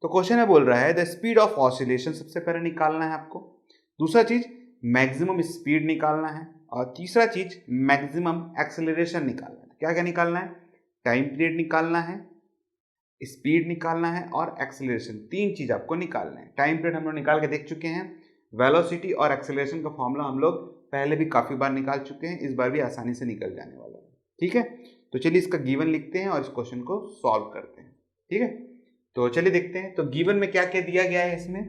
तो क्वेश्चन है बोल रहा है द स्पीड ऑफ ऑसिलेशन सबसे पहले निकालना है आपको, दूसरा चीज मैक्सिमम स्पीड निकालना है, और तीसरा चीज मैक्सिमम एक्सेलरेशन निकालना है। क्या क्या निकालना है, टाइम पीरियड निकालना है, स्पीड निकालना है और एक्सेलरेशन, तीन चीज आपको निकालना है। टाइम पीरियड हम लोग निकाल के देख चुके हैं, वेलोसिटी और एक्सेलरेशन का फॉर्मूला हम लोग पहले भी काफी बार निकाल चुके हैं, इस बार भी आसानी से निकल जाने वाला है। ठीक है, तो चलिए इसका गिवन लिखते हैं और इस क्वेश्चन को सॉल्व करते हैं, ठीक है। तो चलिए देखते हैं, तो गिवन में क्या क्या दिया गया है इसमें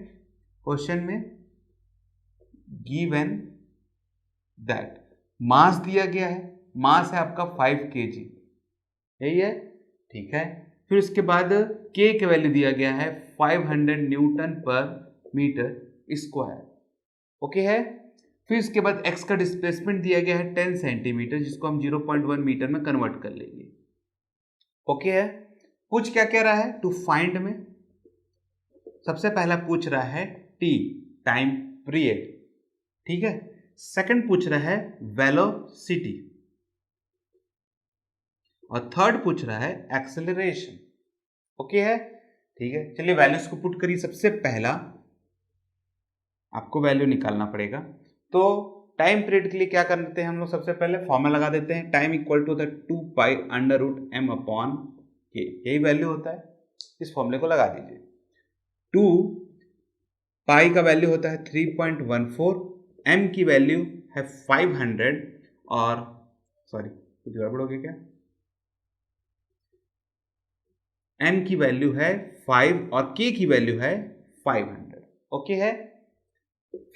क्वेश्चन में, गिवन दैट मास दिया गया है, मास है आपका 5 kg, यही है, ठीक है। फिर उसके बाद के का वैल्यू दिया गया है 500 newton per metre square, okay है। फिर इसके बाद x का डिस्प्लेसमेंट दिया गया है 10 सेंटीमीटर, जिसको हम 0.1 मीटर में कन्वर्ट कर लेंगे, ओके है। पूछ क्या कह रहा है, टू फाइंड में सबसे पहला पूछ रहा है t टाइम पीरियड, ठीक है। सेकंड पूछ रहा है वेलोसिटी और थर्ड पूछ रहा है एक्सेलरेशन, ओके है, ठीक है। चलिए वैल्यूज को पुट करिए। सबसे पहला आपको वैल्यू निकालना पड़ेगा, तो टाइम पीरियड के लिए क्या करते हैं हम लोग, सबसे पहले फॉर्मूला लगा देते हैं, टाइम इक्वल टू होता है 2π√m अपॉन के, यही वैल्यू होता है, इस फॉर्मूले को लगा दीजिए। 2π का वैल्यू होता है 3.14, m की वैल्यू है 500 और सॉरी कुछ गड़बड़ हो गया क्या, m की वैल्यू है 5 और k की वैल्यू है 500, ओके है।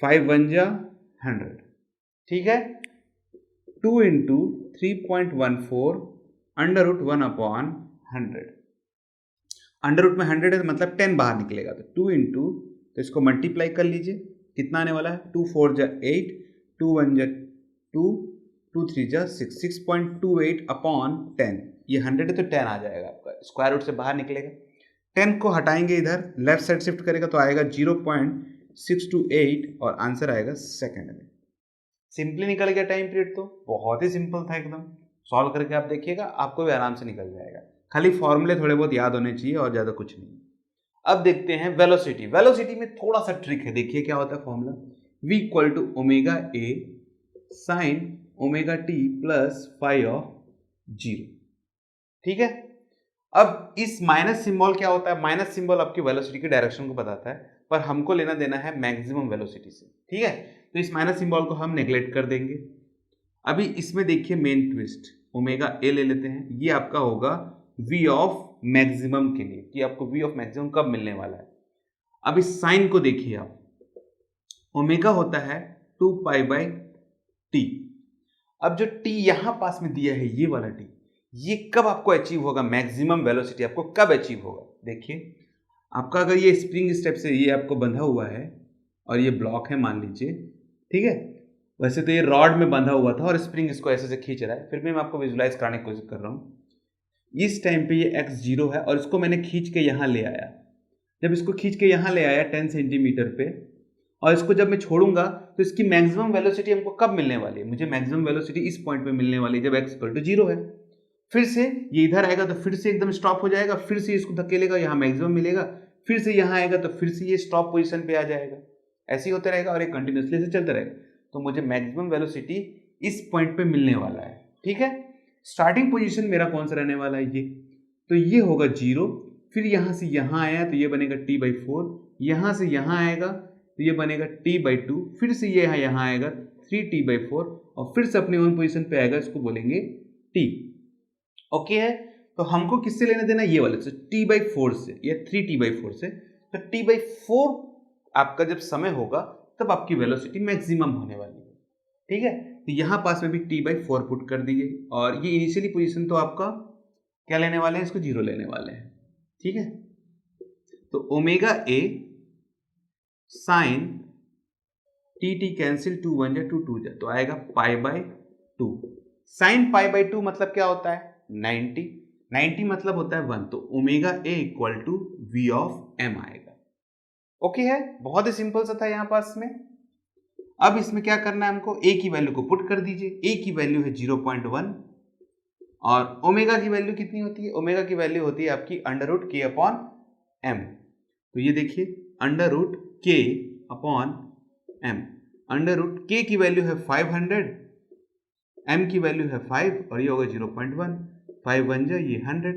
5 1 जा 100, ठीक है। 2 इंटू 3.14 √1 अपॉन 100, अंडर रूट में 100 है तो मतलब 10 बाहर निकलेगा, तो 2 इंटू, तो इसको मल्टीप्लाई कर लीजिए, कितना आने वाला है, 2 4 जा 8, 2 1 जा 2, 2 3 जा 6, 6.28 अपॉन 10, ये 100 है तो 10 आ जाएगा आपका, स्क्वायर रूट से बाहर निकलेगा। 10 को हटाएंगे इधर, लेफ्ट साइड शिफ्ट करेगा तो आएगा 0.628 और आंसर आएगा सेकंड में। सिंपली निकल गया टाइम पीरियड, तो बहुत ही सिंपल था एकदम, सॉल्व करके आप देखिएगा, आपको भी आराम से निकल जाएगा, खाली फॉर्मूले थोड़े बहुत याद होने चाहिए और ज़्यादा कुछ नहीं। अब देखते हैं वेलोसिटी। वेलोसिटी में थोड़ा सा ट्रिक है, देखिए क्या होता है formula, v equal to omega a sine omega t plus phi of 0, ठीक है। अब इस माइनस सिंबल क्या होता है, माइनस सिंबल आपकी वेलोसिटी की डायरेक्शन को बताता है, पर हमको लेना देना है मैक्सिमम वेलोसिटी से, ठीक है। तो इस माइनस सिंबल को हम नेग्लेक्ट कर देंगे। अभी इसमें देखिए मेन ट्विस्ट, ओमेगा ए ले लेते हैं, ये आपका होगा v ऑफ मैक्सिमम के लिए, कि आपको v ऑफ मैक्सिमम कब मिलने वाला है। अब इस साइन को देखिए आप, ओमेगा होता है 2π/t, अब जो t यहां पास में दिया है ये वाला t, ये कब आपको अचीव होगा, मैक्सिमम वेलोसिटी आपको कब अचीव होगा। देखिए आपका अगर ये स्प्रिंग स्टेप से ये आपको बंधा हुआ है और ये ब्लॉक है मान लीजिए, ठीक है, वैसे तो ये रॉड में बंधा हुआ था और स्प्रिंग इसको ऐसे से खींच रहा है, फिर भी मैं आपको विजुलाइज कराने की कोशिश कर रहा हूँ। इस टाइम पे ये x 0 है और इसको मैंने खींच के यहाँ ले आया, जब इसको खींच के यहाँ ले आया 10 सेंटीमीटर पे, और इसको जब मैं छोड़ूंगा तो इसकी मैक्सिमम वेलोसिटी हमको कब मिलने वाली है, मुझे मैक्सिमम वेलोसिटी इस पॉइंट पे मिलने वाली है जब x इक्वल टू 0 है। फिर से ये इधर आएगा तो फिर से एकदम स्टॉप हो जाएगा, फिर से इसको धकेलेगा, यहाँ मैक्सिमम मिलेगा, फिर से यहाँ आएगा तो फिर से ये स्टॉप पोजीशन पे आ जाएगा, ऐसे ही होता रहेगा और ये कंटिन्यूसली से चलता रहेगा। तो मुझे मैक्सिमम वेलोसिटी इस पॉइंट पे मिलने वाला है, ठीक है। स्टार्टिंग पोजीशन मेरा कौन सा रहने वाला है, ये तो ये होगा 0, फिर यहाँ से यहाँ आया तो ये बनेगा t/4, यहाँ से यहाँ आएगा तो ये बनेगा t/2, फिर से ये यहाँ आएगा 3t/4 और फिर से अपने ओन पोजीशन पे आएगा, इसको बोलेंगे t, ओके है। तो हमको किससे लेना देना, ये वाले से, t/4 से या 3t/4 से। तो t/4 आपका जब समय होगा तब आपकी वेलोसिटी मैक्सिमम होने वाली है, ठीक है। तो यहाँ पास में भी t/4 पुट कर दीजिए और ये इनिशियली पोजीशन तो आपका क्या लेने वाले हैं, इसको 0 लेने वाले हैं, ठीक है। तो omega a sine t cancel 2 1 जा 2 2 जा, तो आएगा π/2। साइन π/2 मतलब क्या होता है, 90, 90 मतलब होता है 1, तो omega a equal to v of m आएगा, ओके है। बहुत ही सिंपल सा था यहाँ पास में। अब इसमें क्या करना है हमको, a की वैल्यू को पुट कर दीजिए, a की वैल्यू है 0.1 और ओमेगा की वैल्यू कितनी होती है, ओमेगा की वैल्यू होती है आपकी √k/m। तो ये देखिए √k/m, √k की वैल्यू है 500, m की वैल्यू है 5 और ये होगा 0.1, 5 1 जा ये 100,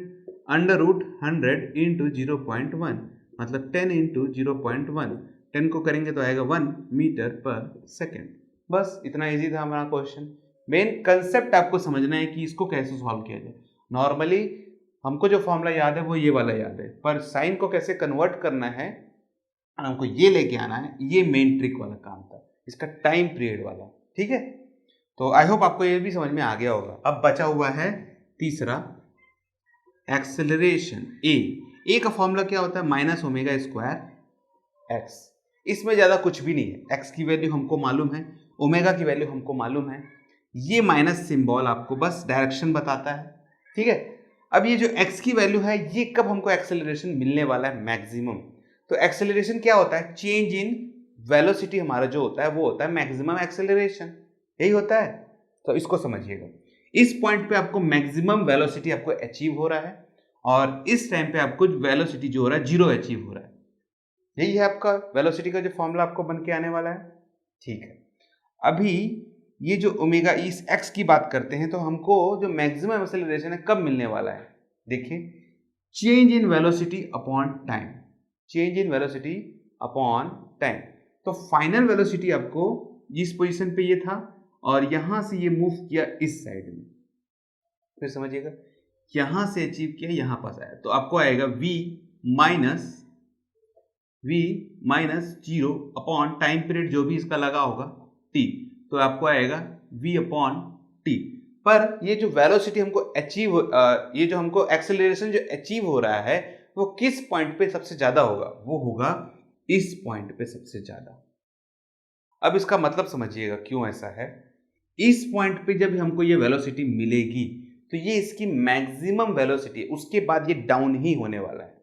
√100 इंटू 0.1 मतलब 10 इंटू 0.1, 10 को करेंगे तो आएगा 1 मीटर पर सेकेंड। बस इतना इजी था हमारा क्वेश्चन। मेन कंसेप्ट आपको समझना है कि इसको कैसे सॉल्व किया जाए। नॉर्मली हमको जो फॉर्मूला याद है वो ये वाला याद है, पर साइन को कैसे कन्वर्ट करना है हमको ये लेके आना है, ये मेन ट्रिक वाला काम था, इसका टाइम पीरियड वाला। ठीक है, तो आई होप आपको ये भी समझ में आ गया होगा। अब बचा हुआ है तीसरा, एक्सेलरेशन। ए का फॉर्मूला क्या होता है? Minus omega square x. इसमें ज़्यादा कुछ भी नहीं है, एक्स की वैल्यू हमको मालूम है, ओमेगा की वैल्यू हमको मालूम है, ये माइनस सिंबल आपको बस डायरेक्शन बताता है। ठीक है, अब ये जो एक्स की वैल्यू है ये कब हमको एक्सेलरेशन मिलने वाला है? मैक्सिमम। तो एक्सेलरेशन क्या होता है? चेंज इन वेलोसिटी हमारा जो होता है वो होता है मैक्सिमम एक्सेलरेशन, यही होता है। तो इसको समझिएगा, इस पॉइंट पे आपको मैक्सिमम वेलोसिटी आपको अचीव हो रहा है और इस टाइम पे आपको वेलोसिटी जो हो रहा है जीरो अचीव हो रहा है। यही है आपका वेलोसिटी का जो फॉर्मूला आपको बन के आने वाला है। ठीक है, अभी ये जो ओमेगा इस एक्स की बात करते हैं तो हमको जो मैक्सिमम एक्सेलरेशन है कब मिलने वाला है? देखिए, change in velocity upon time, change in velocity upon time. तो फाइनल वेलोसिटी आपको जिस पोजीशन पे ये था और यहां से ये मूव किया इस साइड में, फिर समझिएगा यहां से अचीव किया यहां पास आया, तो आपको आएगा v minus zero upon time period जो भी इसका लगा होगा t, तो आपको आएगा v अपॉन टी। पर ये जो वेलोसिटी हमको अचीव, ये जो हमको एक्सेलरेशन जो अचीव हो रहा है वो किस पॉइंट पे सबसे ज्यादा होगा? वो होगा इस पॉइंट पे सबसे ज्यादा। अब इसका मतलब समझिएगा क्यों ऐसा है। इस पॉइंट पे जब हमको ये वेलोसिटी मिलेगी तो ये इसकी मैक्सिमम वेलोसिटी है, उसके बाद ये डाउन ही होने वाला है।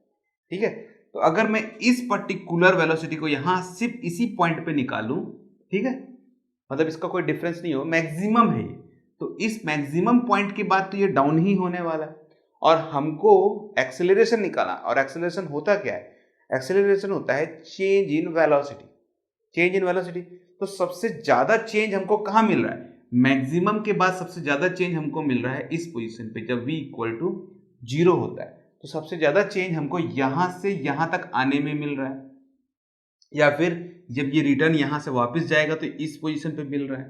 ठीक है, तो अगर मैं इस पर्टिकुलर वेलोसिटी को यहां सिर्फ इसी पॉइंट पे निकालूं, ठीक है, मतलब इसका कोई डिफरेंस नहीं हो, मैक्सिमम है ये, तो इस मैक्सिमम पॉइंट के बाद तो ये डाउन ही होने वाला है और हमको एक्सेलरेशन निकालना। और एक्सेलरेशन होता क्या है? एक्सेलरेशन होता है change in velocity, change in velocity. तो सबसे ज्यादा चेंज हमको कहाँ मिल रहा है? मैक्सिमम के बाद सबसे ज्यादा चेंज हमको मिल रहा है इस पोजीशन पे, जब v इक्वल टू जीरो होता है तो सबसे ज्यादा चेंज हमको यहां से यहां तक आने में मिल रहा है, या फिर जब ये रिटर्न यहां से वापस जाएगा तो इस पोजीशन पे मिल रहा है।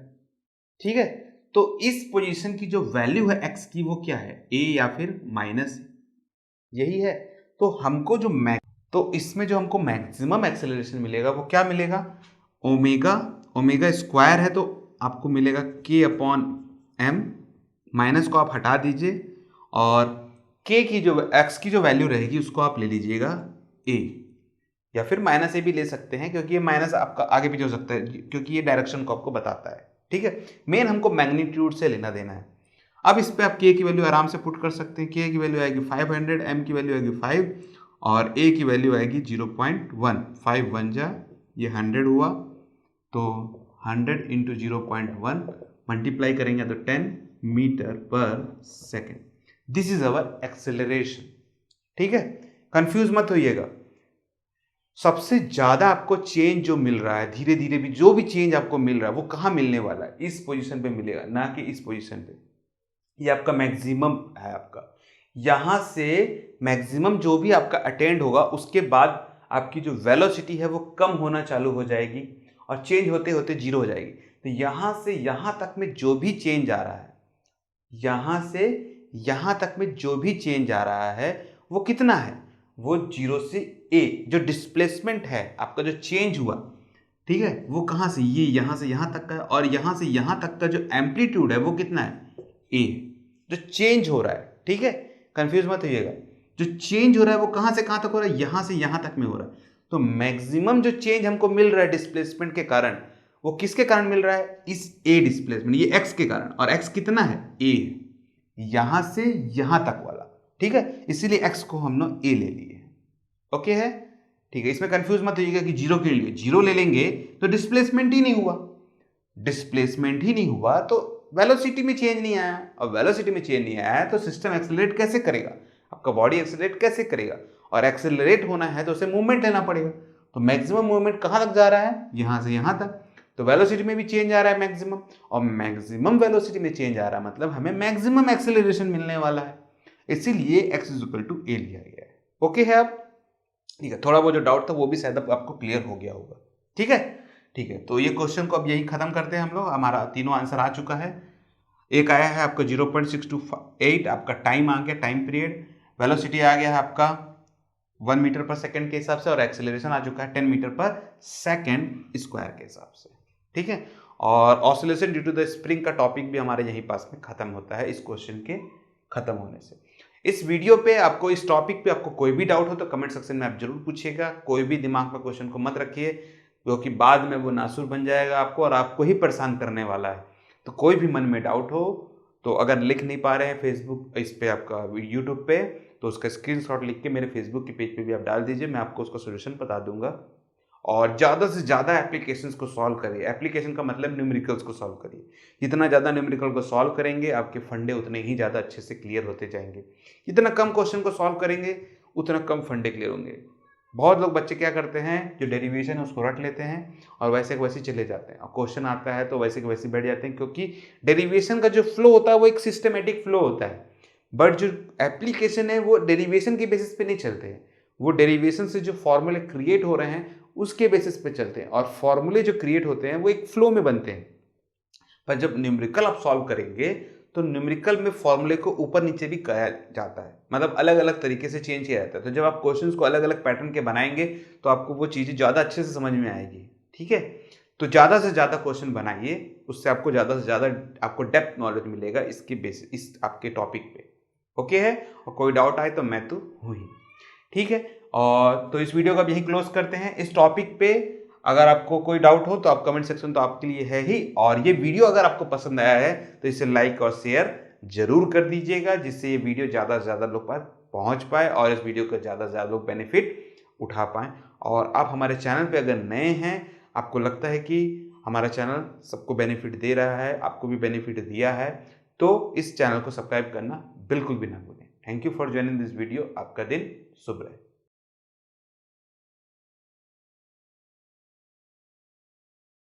ठीक है, तो इस पोजीशन की जो वैल्यू है x की वो क्या है? a या फिर माइनस, यही है। तो हमको जो तो इसमें जो हमको मैक्सिमम एक्सेलरेशन मिलेगा वो क्या मिलेगा? ओमेगा, ओमेगा स्क्वायर है तो आपको मिलेगा k अपॉन m, माइनस को आप हटा दीजिए और k की जो x की जो वैल्यू रहेगी उसको आप ले लीजिएगा a, या फिर माइनस ए भी ले सकते हैं क्योंकि ये माइनस आपका आगे पीछे हो सकता है क्योंकि ये डायरेक्शन को आपको बताता है। ठीक है, मेन हमको मैग्नीट्यूड से लेना देना है। अब इस पे आप k की वैल्यू आराम से पुट कर सकते हैं। k की वैल्यू आएगी 500, m की वैल्यू आएगी 5 और a की वैल्यू आएगी 0.1। 5 1 जा ये 100 हुआ, तो 100 इंटू 0.1 मल्टीप्लाई करेंगे तो 10 मीटर पर second. This is our acceleration. ठीक है, कंफ्यूज मत होइएगा। सबसे ज्यादा आपको चेंज जो मिल रहा है, धीरे धीरे भी जो भी चेंज आपको मिल रहा है वो कहाँ मिलने वाला है? इस पोजीशन पे मिलेगा, ना कि इस पोजीशन पे। ये आपका मैक्सिमम है आपका, यहां से मैक्सिमम जो भी आपका अटेंड होगा उसके बाद आपकी जो वेलोसिटी है वो कम होना चालू हो जाएगी और चेंज होते होते जीरो हो जाएगी। तो यहां से यहां तक में जो भी चेंज आ रहा है, यहां से यहां तक में जो भी चेंज आ रहा है वो कितना है? वो जीरो से ए, जो डिस्प्लेसमेंट है आपका जो चेंज हुआ, ठीक है, वो कहां से? ये यहां से यहां तक का है और यहां से यहां तक का जो एम्पलीट्यूड है वो कितना है? ए, जो चेंज हो रहा है। ठीक है, कंफ्यूज मत होइएगा, जो चेंज हो रहा है वो कहां से कहां तक हो रहा है? यहां से यहां तक में हो रहा है। तो मैक्सिमम जो चेंज हमको मिल रहा है डिस्प्लेसमेंट के कारण, वो किसके कारण मिल रहा है? इस ए डिस्प्लेसमेंट, ये एक्स के कारण। और एक्स कितना है? ए, यहां से यहां तक वाला। ठीक है, इसीलिए एक्स को हम लोग ए ले लिए। ओके है, ठीक है, इसमें कंफ्यूज मत होइएगा कि जीरो के लिए जीरो ले लेंगे तो डिस्प्लेसमेंट ही नहीं हुआ, डिस्प्लेसमेंट ही नहीं हुआ तो वेलोसिटी में चेंज नहीं आया, और वेलोसिटी में चेंज नहीं आया तो सिस्टम एक्सेलरेट कैसे करेगा? आपका बॉडी एक्सेलरेट कैसे करेगा? और एक्सेलरेट होना है तो उसे मूवमेंट लेना पड़ेगा। तो मैक्सिमम मूवमेंट कहां तक जा रहा है? यहां से यहां तक। तो वेलोसिटी में भी चेंज आ रहा है मैक्सिमम, और मैक्सिमम वेलोसिटी में चेंज आ रहा है मतलब हमें मैक्सिमम एक्सेलरेशन मिलने वाला है, इसीलिए x इज इक्वल टू ए लिया गया है। ओके है अब? ठीक है, थोड़ा वो जो डाउट था वो भी शायद अब आपको क्लियर हो गया होगा। ठीक है, ठीक है, तो ये क्वेश्चन को अब यही खत्म करते हैं हम लोग, हमारा तीनों आंसर आ चुका है। एक आया है आपका 0.628, आपका टाइम आ गया, टाइम पीरियड, वेलोसिटी आ गया है आपका 1 मीटर पर सेकंड के हिसाब से, और एक्सेलरेशन आ चुका है 10 मीटर पर सेकंड स्क्वायर के हिसाब से। ठीक है, और oscillation due to the spring का टॉपिक भी हमारे यहीं पास में खत्म होता है इस क्वेश्चन के खत्म होने से। इस वीडियो पे आपको, इस टॉपिक पे आपको कोई भी डाउट हो तो कमेंट सेक्शन में आप जरूर पूछिएगा। कोई भी दिमाग में क्वेश्चन को मत रखिए, क्योंकि बाद में वो नासुर बन जाएगा आपको और आपको ही परेशान करने वाला है। तो कोई भी मन में डाउट हो तो अगर लिख नहीं पा रहे हैं फेसबुक इस पे आपका यूट्यूब पे, तो उसका स्क्रीनशॉट लिख के मेरे फेसबुक के पेज पे भी आप डाल दीजिए, मैं आपको उसका सोल्यूशन बता दूंगा। और ज़्यादा से ज़्यादा एप्लीकेशंस को सॉल्व करिए। एप्लीकेशन का मतलब न्यूमेरिकल्स को सॉल्व करिए। जितना ज़्यादा न्यूमेरिकल को सॉल्व करेंगे आपके फंडे उतने ही ज़्यादा अच्छे से क्लियर होते जाएंगे। जितना कम क्वेश्चन को सॉल्व करेंगे उतना कम फंडे क्लियर होंगे। बहुत लोग बच्चे क्या करते हैं, जो डेरिवेशन है उसको रट लेते हैं और वैसे के वैसे चले जाते हैं, और क्वेश्चन आता है तो वैसे के वैसे बैठ जाते हैं, क्योंकि डेरिवेशन का जो फ्लो होता है वो एक सिस्टमेटिक फ्लो होता है। बट जो एप्लीकेशन है वो डेरिवेशन के बेसिस पे नहीं चलते हैं, वो डेरिवेशन से जो फॉर्मूले क्रिएट हो रहे हैं उसके बेसिस पे चलते हैं, और फॉर्मूले जो क्रिएट होते हैं वो एक फ्लो में बनते हैं। पर जब न्यूमेरिकल आप सॉल्व करेंगे तो न्यूमेरिकल में फॉर्मूले को ऊपर नीचे भी किया जाता है, मतलब अलग अलग तरीके से चेंज किया जाता है। तो जब आप क्वेश्चंस को अलग अलग पैटर्न के बनाएंगे तो आपको वो चीज़ें ज़्यादा अच्छे से समझ में आएगी। ठीक है, तो ज़्यादा से ज़्यादा क्वेश्चन बनाइए, उससे आपको ज़्यादा से ज़्यादा आपको डेप्थ नॉलेज मिलेगा इसके बेसिस, इस आपके टॉपिक पे। ओके है, और कोई डाउट आए तो मैं तो हूँ ही। ठीक है, और तो इस वीडियो को अब यहीं क्लोज करते हैं। इस टॉपिक पे अगर आपको कोई डाउट हो तो आप कमेंट सेक्शन तो आपके लिए है ही, और ये वीडियो अगर आपको पसंद आया है तो इसे लाइक और शेयर जरूर कर दीजिएगा, जिससे ये वीडियो ज़्यादा से ज़्यादा लोग पास पहुँच पाए और इस वीडियो का ज़्यादा से ज़्यादा लोग बेनिफिट उठा पाएँ। और आप हमारे चैनल पे अगर नए हैं, आपको लगता है कि हमारा चैनल सबको बेनिफिट दे रहा है, आपको भी बेनिफिट दिया है, तो इस चैनल को सब्सक्राइब करना बिल्कुल भी ना भूलें। Thank you for joining this video. आपका दिन शुभ रहे।